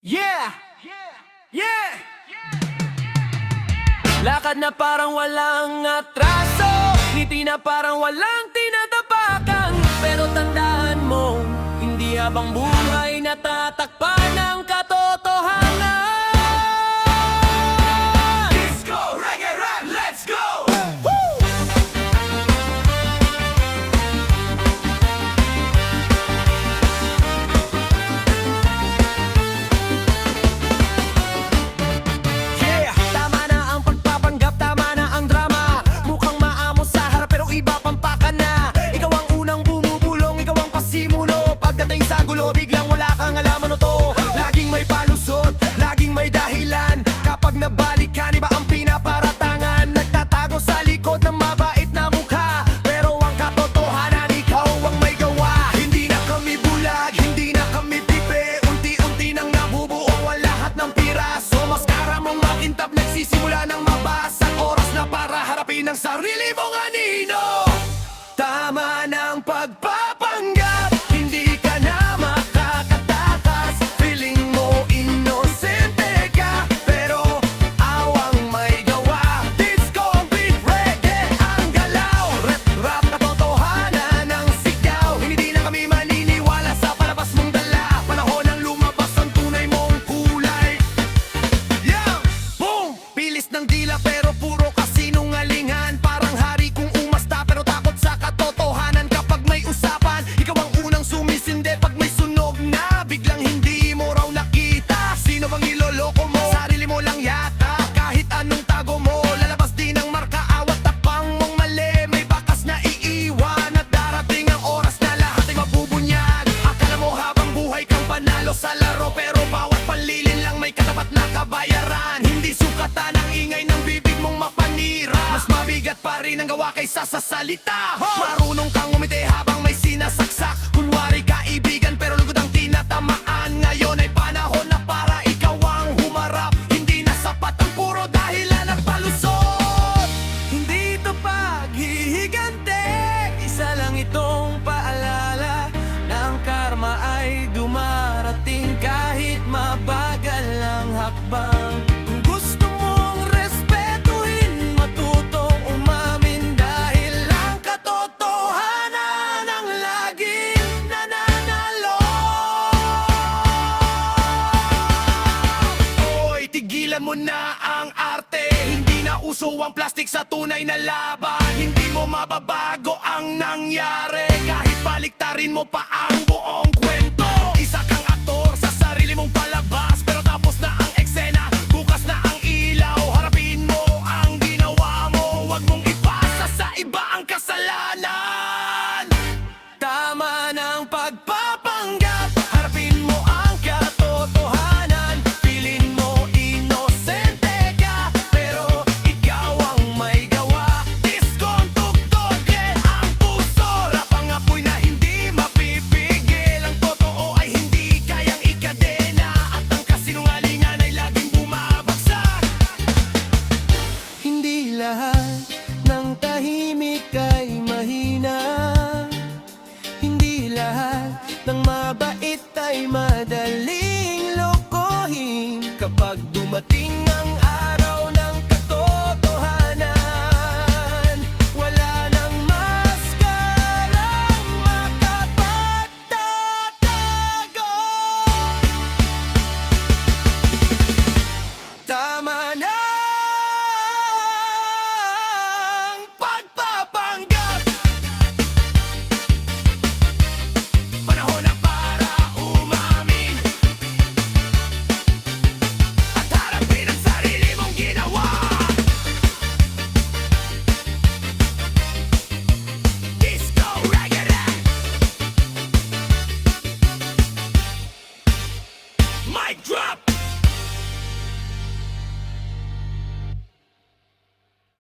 Yeah! Yeah! Lakad na parang walang atraso, ngiti na parang walang tinatapakan. Pero tandaan mo, hindi habang buhay natatakpan ng katotohanan. Disco, reggae, rap, let's go! Biglang wala kang alaman o to. Laging may palusot, laging may dahilan. Kapag nabalikan, iba ang pinaparatangan. Nagtatago sa likod ng mabait na mukha, pero ang katotohanan, ikaw ang may gawa. Hindi na kami bulag, hindi na kami pipe. Unti-unti nang nabubuo ang lahat ng piraso. Maskara mong makintab, nagsisimula ng mabasag. Oras na para harapin ang sarili mong anino. Tama ng pagpapanggap, hindi ka na makakatakas. Feeling mo inosente ka, pero awang may gawa. Disco ang beat, reggae ang galaw. Rap, katotohanan ang sigaw. Hindi na kami maniniwala sa palabas mong dala. Panahon ang lumabas ang tunay mong kulay. Yeah! Boom! Bilis ng dila pero puro kasinungalingan. Parang hari kung umasta pero takot sa katotohanan. Kapag may usapan, ikaw ang unang sumisinde. Pag may sunog na, biglang hindi mo raw nakita. Sino bang iloloko mo? Sarili mo lang yata. Kahit anong tago mo, lalabas din ang marka. Awat tapang mong mali, may bakas na iiwan. At darating ang oras na lahat ay mabubunyag. Akala mo habang buhay kang panalo sa laro, pero bawat panlilin lang may katapat na kabayaran. Hindi sukatan ang ingay ng bibig mong mapanira. Mas mabigat pa rin ang gawa kaysa sa salita. Marunong kang umiti habang may sinasaksak. Kunwari kaibigan pero lugod ang tinatamaan. Ngayon ay panahon na para ikaw ang humarap. Hindi na sapat ang puro dahilan at palusot. Hindi ito paghihigante, isa lang itong paalala ng karma ay dumarating kahit mabagal ang hakbang. Kung gusto mong respetuhin, matutong umamin dahil ang katotohanan ang laging nananalo. Oy, tigilan mo na ang arte. Hindi na uso ang plastic sa tunay na laban. Hindi mo mababago ang nangyari kahit baliktarin mo pa ang buong kwento. Isa kang aktor sa sarili mong palabas, pero tapos na ang eksena, bukas na ang ilaw. Harapin mo ang ginawa mo, wag mong ipasa sa iba ang kasalanan. Tama ng pagpapanggap, harapin mo ang katotohanan. Pilin mo inosente ka, pero ikaw ang may gawa. Diskong tugtog, ang puso, rap ang apoy na hindi mapipigil. Ang totoo ay hindi kayang ikadena, at ang kasinungalingan ay laging bumabagsak. Hindi lahat ng tahimik ay mahina. Hindi lahat ng mabait ay madaling lokohin. Kapag dumating